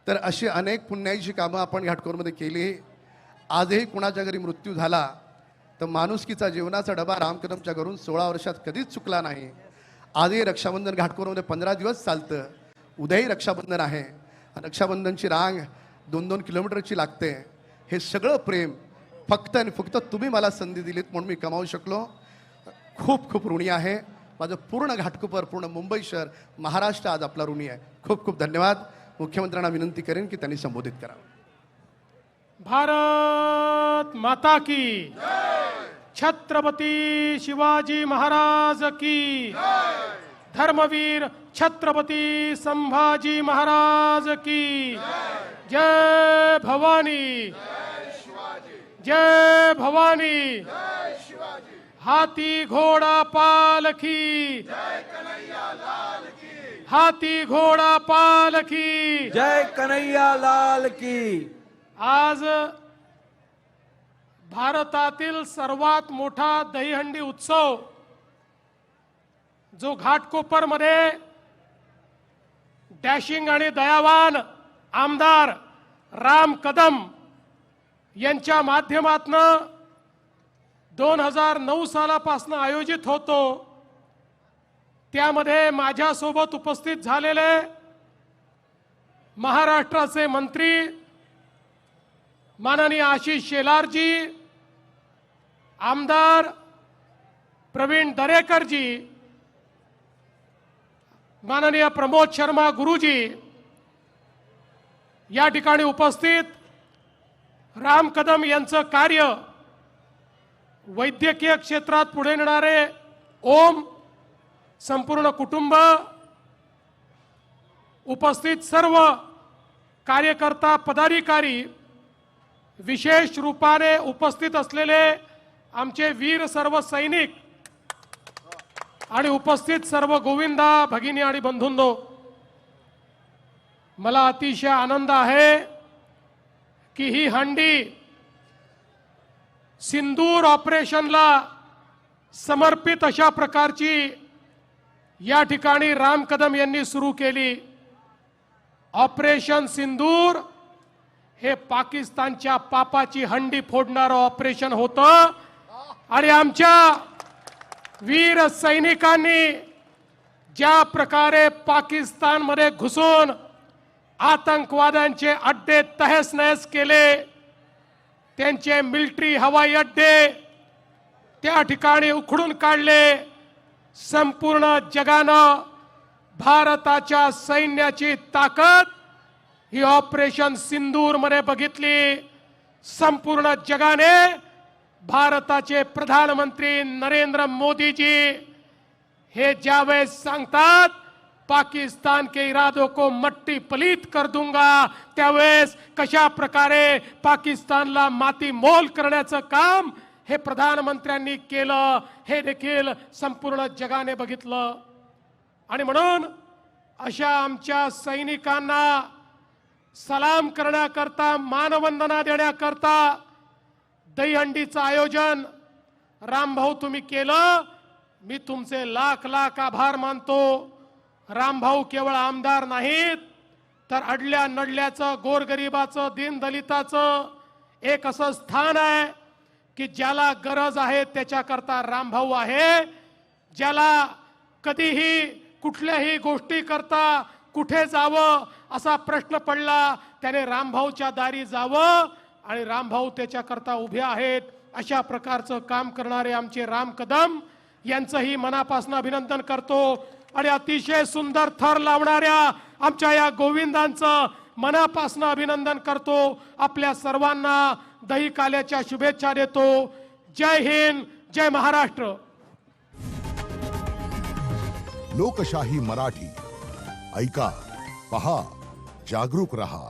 तर अशी अनेक पुण्याईची कामं आपण घाटकोरमध्ये केली. आजही कुणाच्या घरी मृत्यू झाला तर माणुसकीचा जेवणाचा डबा रामकदमच्या घरून 16 वर्षात कधीच चुकला नाही. आजही रक्षाबंधन घाटकोरमध्ये 15 दिवस चालतं. उद्याही रक्षाबंधन आहे. रक्षाबंधनची रांग 2-2 किलोमीटरची लागते. हे सगळं प्रेम फक्त आणि फक्त तुम्ही मला संधी दिलीत म्हणून मी कमावू शकलो. खूप खूप ऋणी आहे. माझं पूर्ण घाटकोपर, पूर्ण मुंबई शहर, महाराष्ट्र आज आपला ऋणी आहे. खूप खूप धन्यवाद. मुख्यमंत्र्यांना विनंती करेन की त्यांनी संबोधित करावं. भारत माता की छत्रपती शिवाजी महाराज की धर्मवीर छत्रपती संभाजी महाराज की जय भवानी, जय भवानी. हाथी घोड़ा पालकी, हाथी घोड़ा पालकी, जय कन्हैया लाल की. आज भारतातील सर्वात मोठा दहीहंडी उत्सव जो घाटकोपर मध्ये डॅशिंग आणि दयावान आमदार राम कदम यांच्या माध्यमातून 2009 सालापासून आयोजित होतो. त्यामध्ये माझ्यासोबत उपस्थित झालेले महाराष्ट्राचे मंत्री माननीय आशिष शेलारजी, आमदार प्रवीण दरेकरजी, माननीय प्रमोद शर्मा गुरुजी, या ठिकाणी उपस्थित राम कदम यांचं कार्य वैद्यकीय क्षेत्रात पुढे नेणारे ओम, संपूर्ण कुटुंब, उपस्थित सर्व कार्यकर्ता पदाधिकारी, विशेष रूपाने उपस्थित असलेले आमचे वीर सर्व सैनिक आणि उपस्थित सर्व गोविंदा भगिनी आणि बंधूंनो, मला अतिशय आनंद आहे की ही हंडी सिंदूर ऑपरेशनला समर्पित अशा प्रकारची या ठिकाणी राम कदम यांनी सुरू केली. ऑपरेशन सिंदूर हे पाकिस्तानच्या पापाची हंडी फोडणारं ऑपरेशन होतं आणि आमच्या वीर सैनिकांनी ज्या प्रकारे पाकिस्तानमध्ये घुसून आतंकवाद्यांचे अड्डे तहस नहस केले, त्यांचे मिलिटरी हवाई अड्डे त्या ठिकाणी उखडून काढले, संपूर्ण जगानं भारताच्या सैन्याची ताकद ही ऑपरेशन सिंदूर मध्ये बघितली. संपूर्ण जगाने भारताचे प्रधानमंत्री नरेंद्र मोदीजी हे ज्यावेळेस सांगतात पाकिस्तान के इरादों को मट्टी पलीत कर दूंगा, त्यावेळेस कशा प्रकारे पाकिस्तानला माती मोल करण्याचं काम हे प्रधानमंत्र्यांनी केलं हे देखील संपूर्ण जगाने बघितलं. आणि म्हणून अशा आमच्या सैनिकांना सलाम करण्याकरता, मानवंदना देण्याकरता दहीहंडीचं आयोजन रामभाऊ तुम्ही केलं. मी तुमचे लाख लाख आभार मानतो. रामभाऊ केवळ आमदार नाहीत तर अडल्या नडल्याचं, गोरगरिबाचं, दीनदलिताचं एक असं स्थान आहे की ज्याला गरज आहे त्याच्याकरता रामभाऊ आहे. ज्याला कधीही कुठल्याही गोष्टी करता कुठे जावं असा प्रश्न पडला, त्याने रामभाऊच्या दारी जावं आणि रामभाऊ त्याच्याकरता उभे आहेत. अशा प्रकारचं काम करणारे आमचे राम कदम यांचंही मनापासून अभिनंदन करतो. आणि अतिशय सुंदर थर लावणाऱ्या आमच्या या गोविंदांचं मनापासून अभिनंदन करतो. आपल्या सर्वांना दही काल्याच्या शुभेच्छा देतो. जय हिंद, जय महाराष्ट्र. लोकशाही मराठी ऐका, पहा, जागरूक रहा.